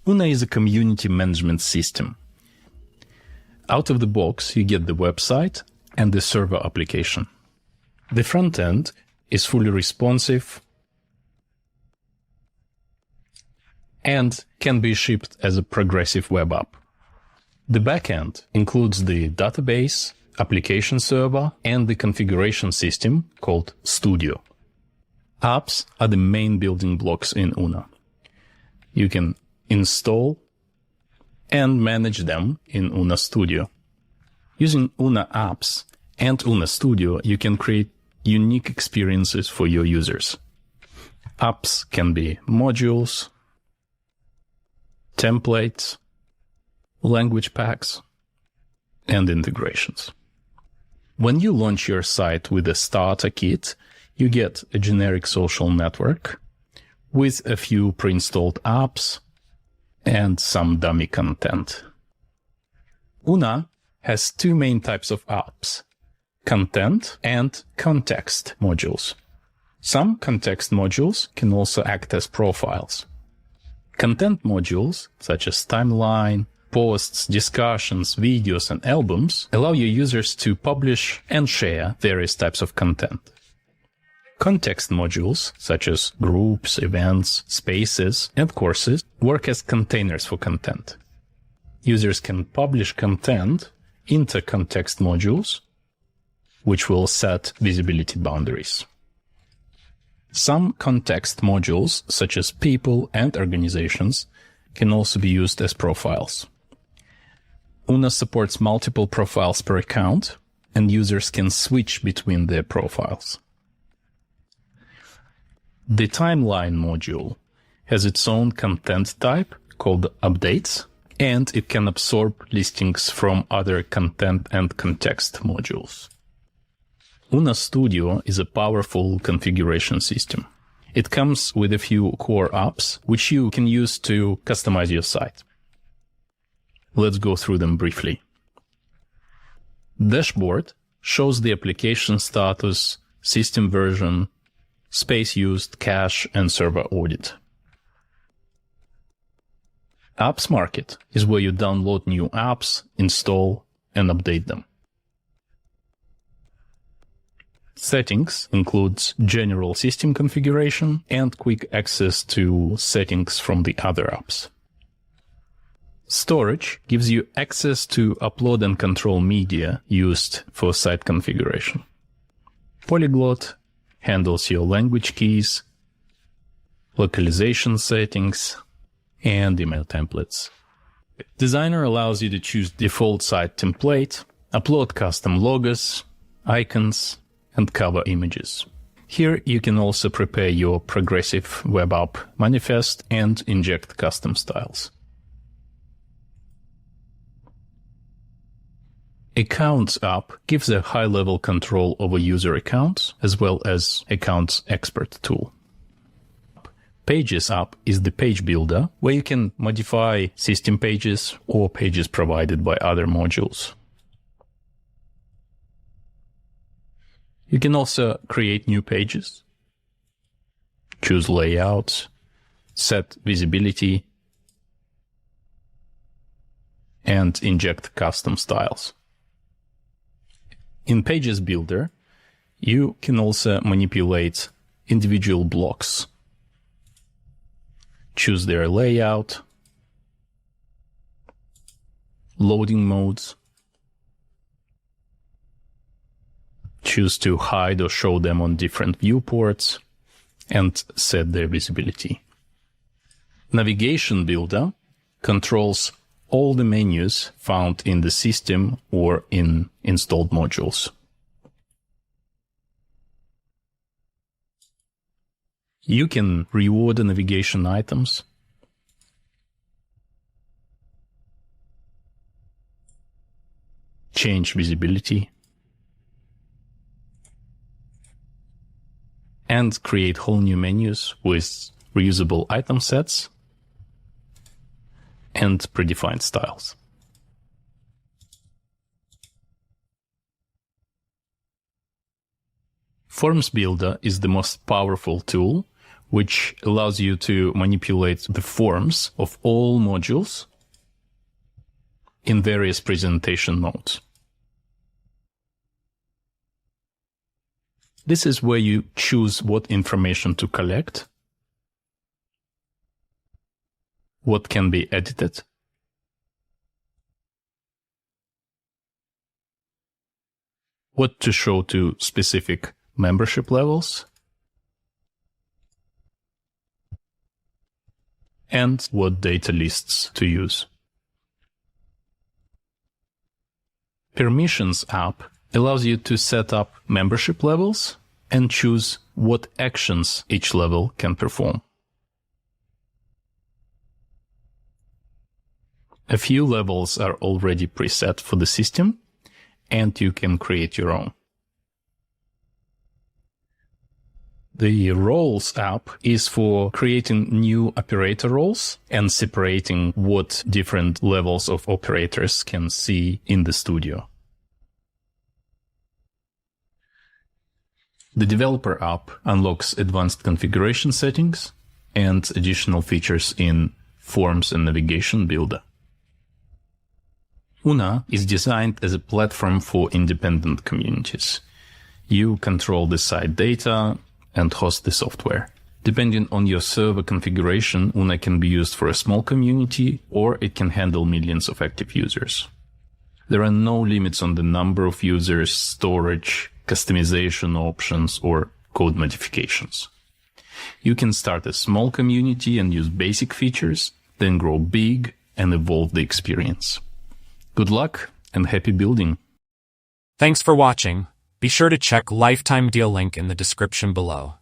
Una is a community management system. Out of the box, you get the website and the server application. The front end is fully responsive and can be shipped as a progressive web app. The backend includes the database, application server, and the configuration system called Studio. Apps are the main building blocks in Una. You can install and manage them in Una Studio. Using Una apps and Una Studio, you can create unique experiences for your users. Apps can be modules, templates, language packs, and integrations. When you launch your site with a starter kit, you get a generic social network with a few pre-installed apps and some dummy content. Una has two main types of apps: content and context modules. Some context modules can also act as profiles. Content modules, such as timeline, posts, discussions, videos, and albums, allow your users to publish and share various types of content. Context modules, such as groups, events, spaces, and courses, work as containers for content. Users can publish content into context modules, which will set visibility boundaries. Some context modules, such as people and organizations, can also be used as profiles. Una supports multiple profiles per account, and users can switch between their profiles. The timeline module has its own content type called updates, and it can absorb listings from other content and context modules. Una Studio is a powerful configuration system. It comes with a few core apps, which you can use to customize your site. Let's go through them briefly. Dashboard shows the application status, system version, space used, cache, and server audit. Apps Market is where you download new apps, install, and update them. Settings includes general system configuration and quick access to settings from the other apps. Storage gives you access to upload and control media used for site configuration. Polyglot handles your language keys, localization settings, and email templates. Designer allows you to choose default site template, upload custom logos, icons, and cover images. Here you can also prepare your progressive web app manifest and inject custom styles. Accounts app gives a high-level control over user accounts as well as accounts expert tool. Pages app is the page builder where you can modify system pages or pages provided by other modules. You can also create new pages, choose layouts, set visibility, and inject custom styles. In Pages Builder, you can also manipulate individual blocks, choose their layout, loading modes, choose to hide or show them on different viewports, and set their visibility. Navigation Builder controls all the menus found in the system or in installed modules. You can reorder navigation items, change visibility, and create whole new menus with reusable item sets and predefined styles. Forms Builder is the most powerful tool which allows you to manipulate the forms of all modules in various presentation modes. This is where you choose what information to collect, what can be edited, what to show to specific membership levels, and what data lists to use. Permissions app allows you to set up membership levels and choose what actions each level can perform. A few levels are already preset for the system, and you can create your own. The Roles app is for creating new operator roles and separating what different levels of operators can see in the studio. The Developer app unlocks advanced configuration settings and additional features in Forms and Navigation Builder. Una is designed as a platform for independent communities. You control the site data and host the software. Depending on your server configuration, Una can be used for a small community, or it can handle millions of active users. There are no limits on the number of users, storage, customization options, or code modifications. You can start a small community and use basic features, then grow big and evolve the experience. Good luck and happy building! Thanks for watching. Be sure to check lifetime deal link in the description below.